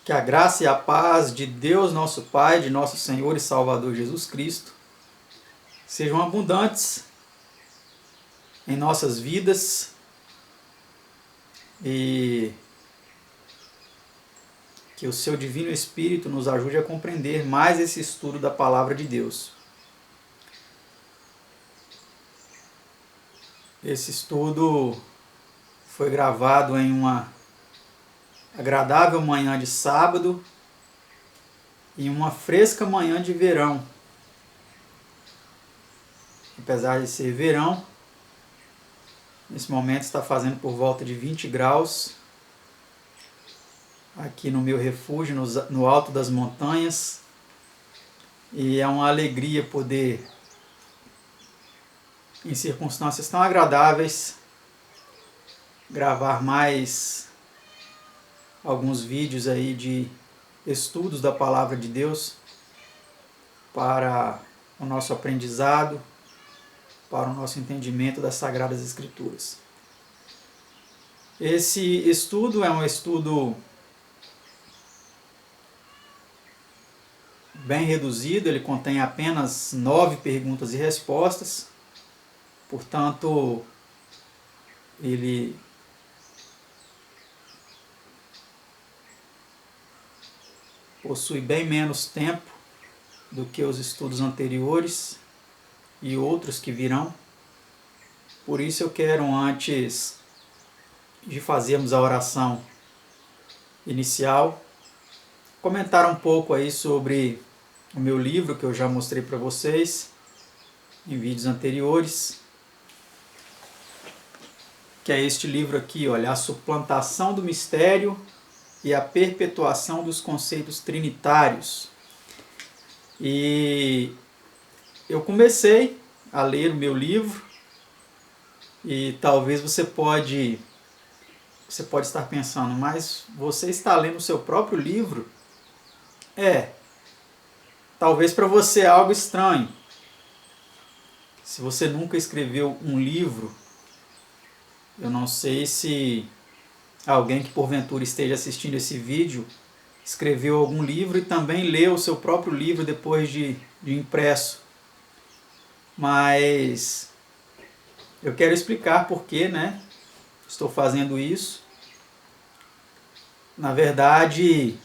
Que a graça e a paz de Deus, nosso Pai, de nosso Senhor e Salvador Jesus Cristo, sejam abundantes em nossas vidas e que o seu Divino Espírito nos ajude a compreender mais esse estudo da Palavra de Deus. Esse estudo foi gravado em uma agradável manhã de sábado e uma fresca manhã de verão. Apesar de ser verão, nesse momento está fazendo por volta de 20 graus aqui no meu refúgio, no alto das montanhas, e é uma alegria poder, em circunstâncias tão agradáveis, gravar mais alguns vídeos aí de estudos da Palavra de Deus para o nosso aprendizado, para o nosso entendimento das Sagradas Escrituras. Esse estudo é um estudo bem reduzido, ele contém apenas 9 perguntas e respostas, portanto, ele possui bem menos tempo do que os estudos anteriores e outros que virão. Por isso eu quero, antes de fazermos a oração inicial, comentar um pouco aí sobre o meu livro que eu já mostrei para vocês em vídeos anteriores, que é este livro aqui, olha, A Suplantação do Mistério e a Perpetuação dos Conceitos Trinitários. E eu comecei a ler o meu livro e talvez você pode estar pensando, mas você está lendo o seu próprio livro? Talvez para você é algo estranho. Se você nunca escreveu um livro, eu não sei se alguém que porventura esteja assistindo esse vídeo escreveu algum livro e também leu o seu próprio livro depois de impresso. Mas eu quero explicar por que, estou fazendo isso. Na verdade,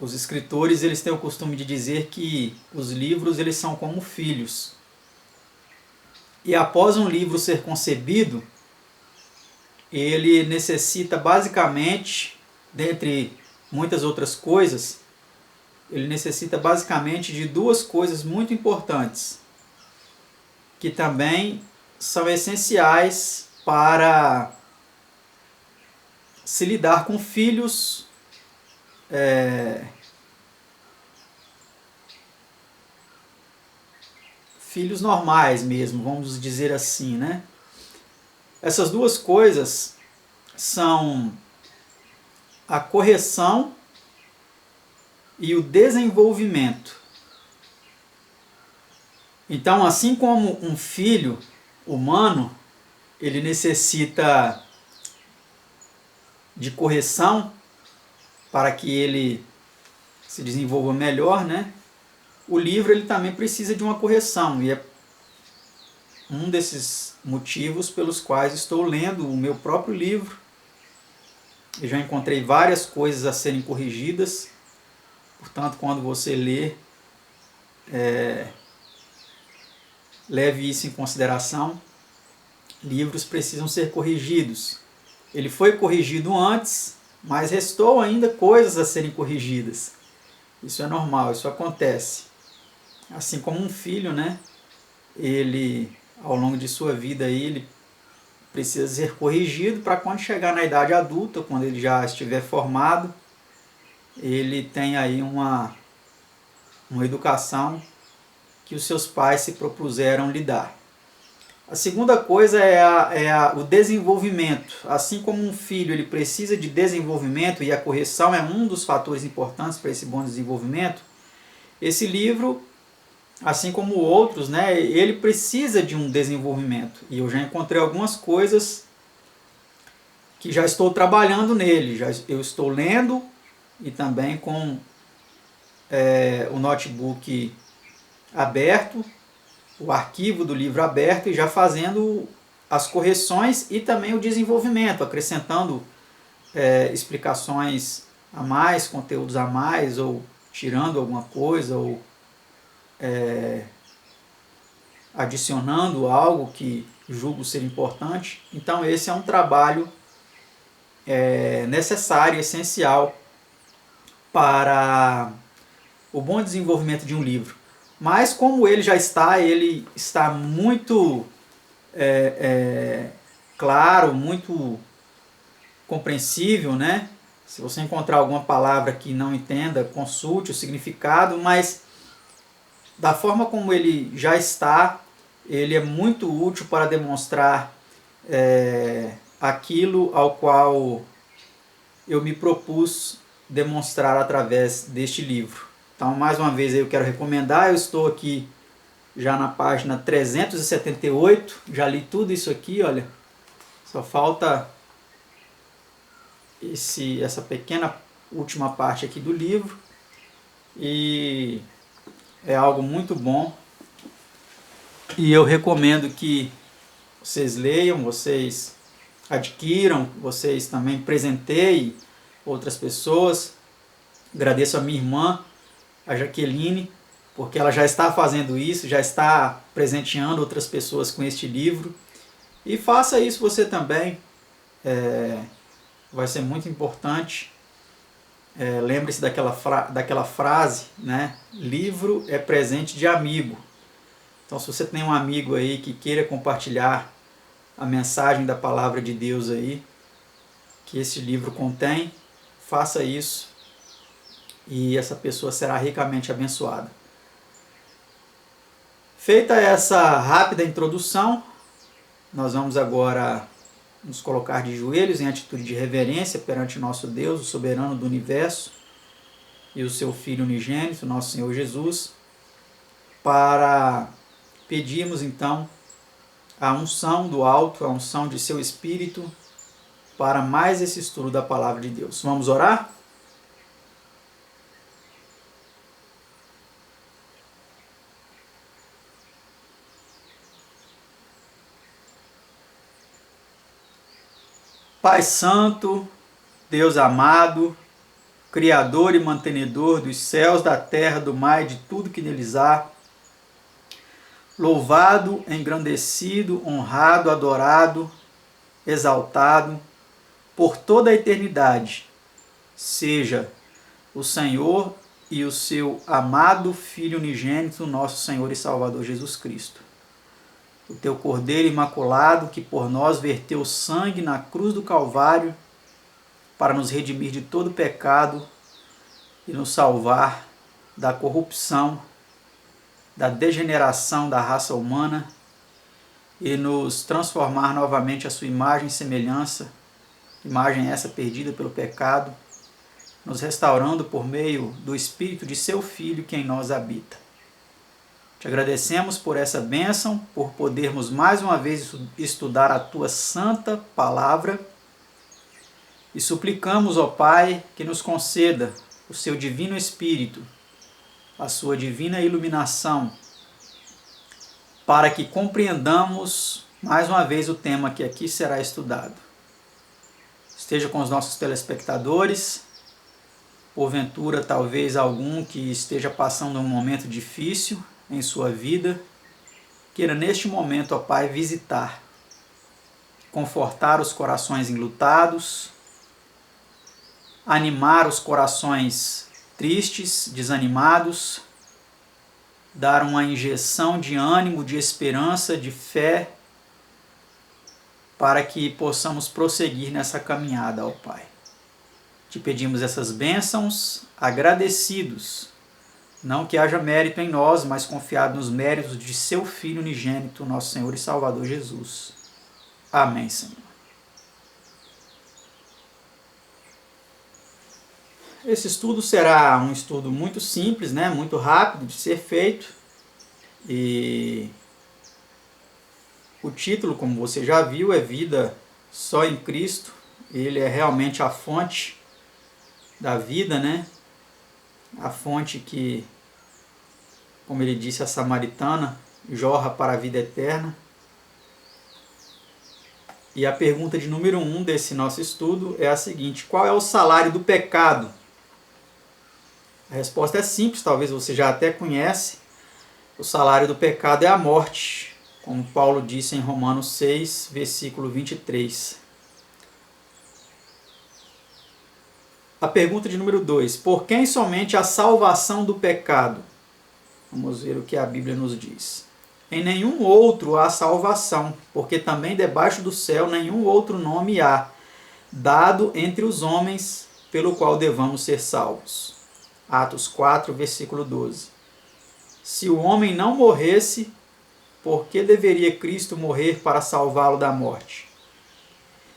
os escritores eles têm o costume de dizer que os livros eles são como filhos. E após um livro ser concebido, ele necessita basicamente, dentre muitas outras coisas, ele necessita basicamente de 2 coisas muito importantes, que também são essenciais para se lidar com filhos filhos normais mesmo, vamos dizer assim, Essas 2 coisas são a correção e o desenvolvimento. Então, assim como um filho humano, ele necessita de correção para que ele se desenvolva melhor, O livro ele também precisa de uma correção, e é um desses motivos pelos quais estou lendo o meu próprio livro. Eu já encontrei várias coisas a serem corrigidas, portanto, quando você ler, leve isso em consideração. Livros precisam ser corrigidos. Ele foi corrigido antes, mas restou ainda coisas a serem corrigidas. Isso é normal, isso acontece. Assim como um filho, ele, ao longo de sua vida, ele precisa ser corrigido para quando chegar na idade adulta, quando ele já estiver formado, ele tem aí uma educação que os seus pais se propuseram lhe dar. A segunda coisa é o desenvolvimento. Assim como um filho ele precisa de desenvolvimento, e a correção é um dos fatores importantes para esse bom desenvolvimento, esse livro, assim como outros, ele precisa de um desenvolvimento. E eu já encontrei algumas coisas que já estou trabalhando nele. Eu estou lendo e também com o notebook aberto, o arquivo do livro aberto, e já fazendo as correções e também o desenvolvimento, acrescentando explicações a mais, conteúdos a mais, ou tirando alguma coisa, ou adicionando algo que julgo ser importante. Então esse é um trabalho necessário, essencial para o bom desenvolvimento de um livro. Mas como ele está muito claro, muito compreensível, né? Se você encontrar alguma palavra que não entenda, consulte o significado, mas da forma como ele já está, ele é muito útil para demonstrar aquilo ao qual eu me propus demonstrar através deste livro. Então, mais uma vez, eu quero recomendar. Eu estou aqui já na página 378, já li tudo isso aqui, olha. Só falta essa pequena última parte aqui do livro. E é algo muito bom. E eu recomendo que vocês leiam, vocês adquiram, vocês também presenteiem outras pessoas. Agradeço a minha irmã, a Jaqueline, porque ela já está fazendo isso, já está presenteando outras pessoas com este livro. E faça isso você também, vai ser muito importante. Lembre-se daquela frase, né? Livro é presente de amigo. Então, se você tem um amigo aí que queira compartilhar a mensagem da palavra de Deus aí, que esse livro contém, faça isso e essa pessoa será ricamente abençoada. Feita essa rápida introdução, nós vamos agora nos colocar de joelhos em atitude de reverência perante nosso Deus, o soberano do universo, e o seu Filho unigênito, nosso Senhor Jesus, para pedirmos então a unção do alto, a unção de seu Espírito, para mais esse estudo da palavra de Deus. Vamos orar? Pai Santo, Deus amado, Criador e mantenedor dos céus, da terra, do mar e de tudo que neles há, louvado, engrandecido, honrado, adorado, exaltado por toda a eternidade, seja o Senhor e o seu amado Filho unigênito, nosso Senhor e Salvador Jesus Cristo. O teu Cordeiro imaculado, que por nós verteu sangue na cruz do Calvário, para nos redimir de todo pecado e nos salvar da corrupção, da degeneração da raça humana e nos transformar novamente à sua imagem e semelhança, imagem essa perdida pelo pecado, nos restaurando por meio do Espírito de seu Filho que em nós habita. Te agradecemos por essa bênção, por podermos mais uma vez estudar a tua santa palavra e suplicamos, ó Pai, que nos conceda o seu divino Espírito, a sua divina iluminação, para que compreendamos mais uma vez o tema que aqui será estudado. Esteja com os nossos telespectadores, porventura talvez algum que esteja passando um momento difícil em sua vida, queira neste momento, ó Pai, visitar, confortar os corações enlutados, animar os corações tristes, desanimados, dar uma injeção de ânimo, de esperança, de fé, para que possamos prosseguir nessa caminhada, ó Pai. Te pedimos essas bênçãos, agradecidos, não que haja mérito em nós, mas confiado nos méritos de seu Filho unigênito, nosso Senhor e Salvador Jesus. Amém, Senhor. Esse estudo será um estudo muito simples, né? Muito rápido de ser feito. E o título, como você já viu, é Vida Só em Cristo. Ele é realmente a fonte da vida, né? A fonte que, como ele disse, a samaritana, jorra para a vida eterna. E a pergunta de número 1 desse nosso estudo é a seguinte: qual é o salário do pecado? A resposta é simples, talvez você já até conhece. O salário do pecado é a morte, como Paulo disse em Romanos 6, versículo 23. A pergunta de número 2: por quem somente a salvação do pecado? Vamos ver o que a Bíblia nos diz. Em nenhum outro há salvação, porque também debaixo do céu nenhum outro nome há, dado entre os homens, pelo qual devamos ser salvos. Atos 4, versículo 12. Se o homem não morresse, por que deveria Cristo morrer para salvá-lo da morte?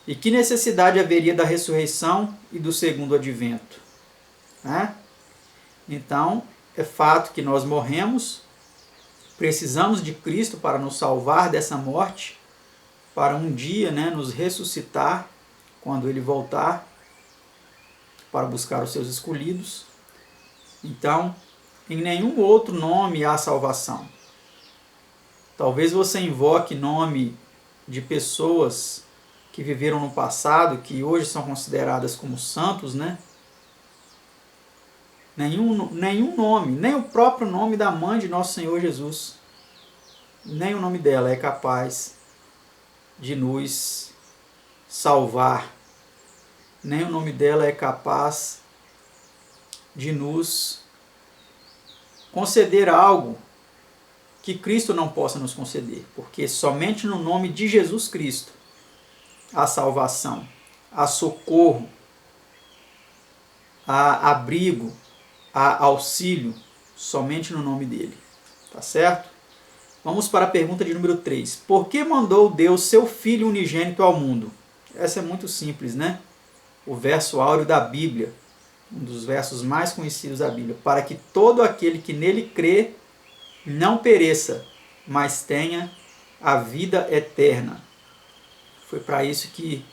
E que necessidade haveria da ressurreição e do segundo advento? Né? Então, é fato que nós morremos, precisamos de Cristo para nos salvar dessa morte, para um dia, né, nos ressuscitar quando Ele voltar para buscar os seus escolhidos. Então, em nenhum outro nome há salvação. Talvez você invoque nome de pessoas que viveram no passado, que hoje são consideradas como santos, né? Nenhum nome, nem o próprio nome da mãe de nosso Senhor Jesus, nem o nome dela é capaz de nos salvar, nem o nome dela é capaz de nos conceder algo que Cristo não possa nos conceder, porque somente no nome de Jesus Cristo há salvação, há socorro, há abrigo, há auxílio, somente no nome dele. Tá certo? Vamos para a pergunta de número 3. Por que mandou Deus seu Filho unigênito ao mundo? Essa é muito simples, né? O verso áureo da Bíblia, um dos versos mais conhecidos da Bíblia. Para que todo aquele que nele crê não pereça, mas tenha a vida eterna. Foi para isso que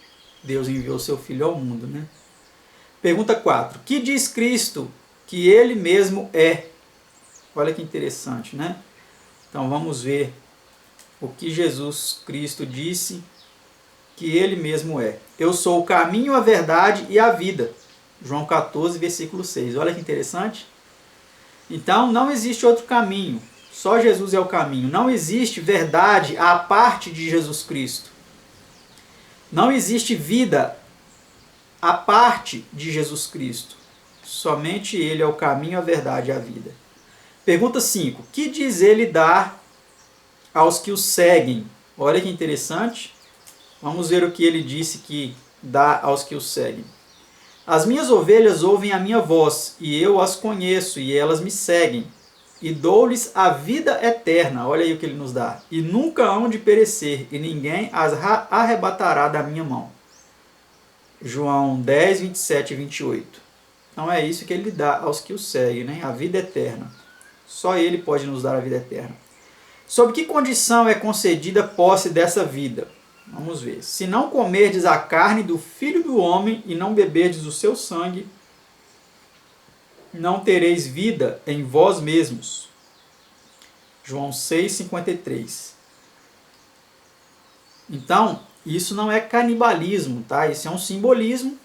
Deus enviou seu Filho ao mundo, né? Pergunta 4. Que diz Cristo que ele mesmo é? Olha que interessante, né? Então vamos ver o que Jesus Cristo disse que ele mesmo é. Eu sou o caminho, a verdade e a vida. João 14, versículo 6. Olha que interessante. Então não existe outro caminho. Só Jesus é o caminho. Não existe verdade à parte de Jesus Cristo. Não existe vida à parte de Jesus Cristo. Somente Ele é o caminho, a verdade e a vida. Pergunta 5. Que diz Ele dar aos que o seguem? Olha que interessante. Vamos ver o que Ele disse que dá aos que o seguem. As minhas ovelhas ouvem a minha voz, e eu as conheço, e elas me seguem. E dou-lhes a vida eterna. Olha aí o que Ele nos dá. E nunca hão de perecer, e ninguém as arrebatará da minha mão. João 10, 27 e 28. Então é isso que Ele dá aos que o seguem, né? A vida eterna. Só Ele pode nos dar a vida eterna. Sob que condição é concedida a posse dessa vida? Vamos ver. Se não comerdes a carne do Filho do Homem e não beberdes o seu sangue, não tereis vida em vós mesmos. João 6, 53. Então, isso não é canibalismo, tá? Isso é um simbolismo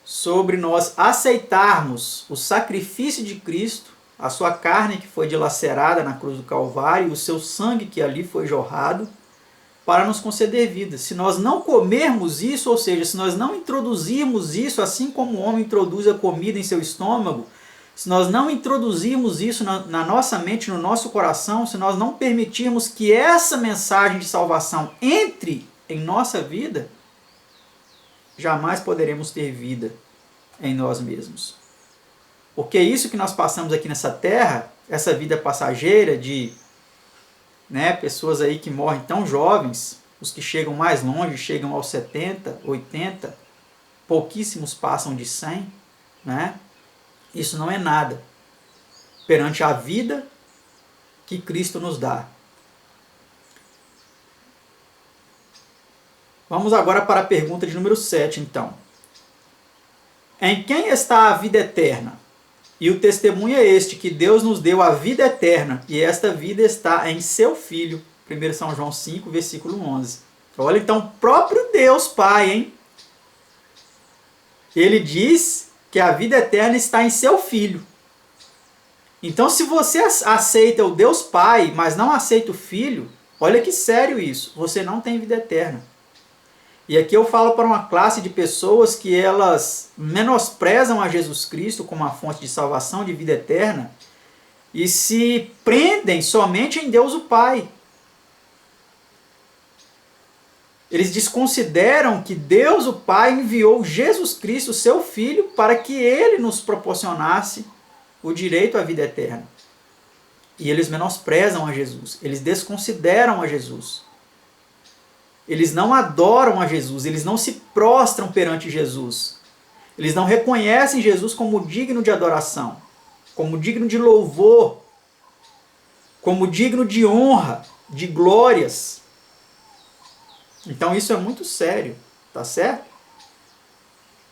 sobre nós aceitarmos o sacrifício de Cristo, a sua carne que foi dilacerada na cruz do Calvário, o seu sangue que ali foi jorrado, para nos conceder vida. Se nós não comermos isso, ou seja, se nós não introduzirmos isso, assim como o homem introduz a comida em seu estômago, se nós não introduzirmos isso na nossa mente, no nosso coração, se nós não permitirmos que essa mensagem de salvação entre em nossa vida, jamais poderemos ter vida em nós mesmos. Porque isso que nós passamos aqui nessa terra, essa vida passageira de pessoas aí que morrem tão jovens, os que chegam mais longe, chegam aos 70, 80, pouquíssimos passam de 100, né? Isso não é nada perante a vida que Cristo nos dá. Vamos agora para a pergunta de número 7, então. Em quem está a vida eterna? E o testemunho é este, que Deus nos deu a vida eterna, e esta vida está em seu Filho. 1 São João 5, versículo 11. Olha, então, o próprio Deus Pai, hein? Ele diz que a vida eterna está em seu Filho. Então, se você aceita o Deus Pai, mas não aceita o Filho, olha que sério isso, você não tem vida eterna. E aqui eu falo para uma classe de pessoas que elas menosprezam a Jesus Cristo como a fonte de salvação, de vida eterna, e se prendem somente em Deus o Pai. Eles desconsideram que Deus o Pai enviou Jesus Cristo, seu Filho, para que ele nos proporcionasse o direito à vida eterna. E eles menosprezam a Jesus, eles desconsideram a Jesus. Eles não adoram a Jesus, eles não se prostram perante Jesus. Eles não reconhecem Jesus como digno de adoração, como digno de louvor, como digno de honra, de glórias. Então isso é muito sério, tá certo?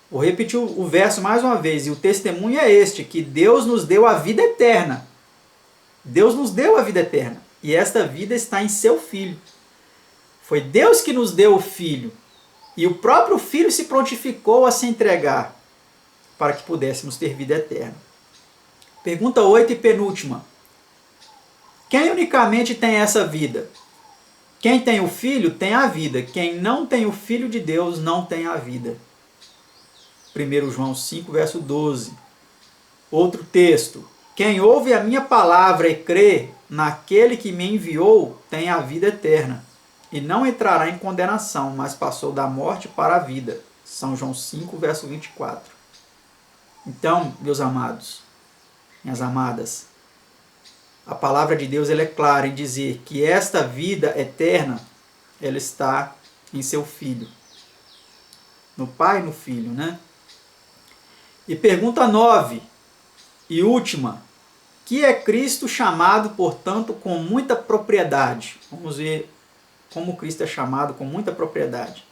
Vou repetir o verso mais uma vez. E o testemunho é este, que Deus nos deu a vida eterna. Deus nos deu a vida eterna. E esta vida está em seu Filho. Foi Deus que nos deu o Filho. E o próprio Filho se prontificou a se entregar para que pudéssemos ter vida eterna. Pergunta 8 e penúltima. Quem unicamente tem essa vida? Quem tem o Filho tem a vida. Quem não tem o Filho de Deus não tem a vida. 1 João 5, verso 12. Outro texto. Quem ouve a minha palavra e crê naquele que me enviou tem a vida eterna. E não entrará em condenação, mas passou da morte para a vida. São João 5, verso 24. Então, meus amados, minhas amadas, a palavra de Deus ela é clara em dizer que esta vida eterna ela está em seu Filho. No Pai e no Filho, né? E pergunta 9 e última. Que é Cristo chamado, portanto, com muita propriedade? Vamos ver como Cristo é chamado com muita propriedade.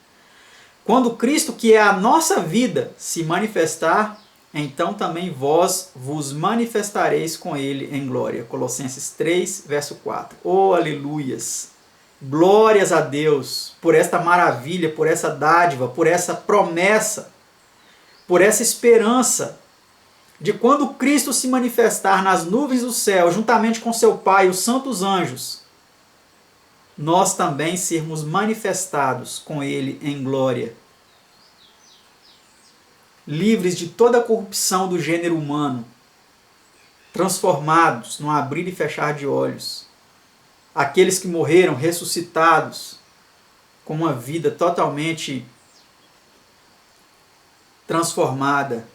Quando Cristo, que é a nossa vida, se manifestar, então também vós vos manifestareis com ele em glória. Colossenses 3, verso 4. Oh, aleluias! Glórias a Deus por esta maravilha, por essa dádiva, por essa promessa, por essa esperança de quando Cristo se manifestar nas nuvens do céu, juntamente com seu Pai e os santos anjos, nós também sermos manifestados com ele em glória. Livres de toda a corrupção do gênero humano, transformados no abrir e fechar de olhos. Aqueles que morreram ressuscitados com uma vida totalmente transformada,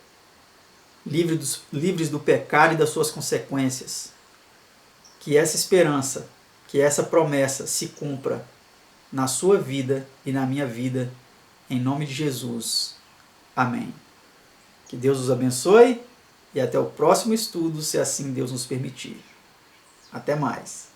livres do pecado e das suas consequências. Que essa esperança, que essa promessa se cumpra na sua vida e na minha vida, em nome de Jesus. Amém. Que Deus os abençoe e até o próximo estudo, se assim Deus nos permitir. Até mais.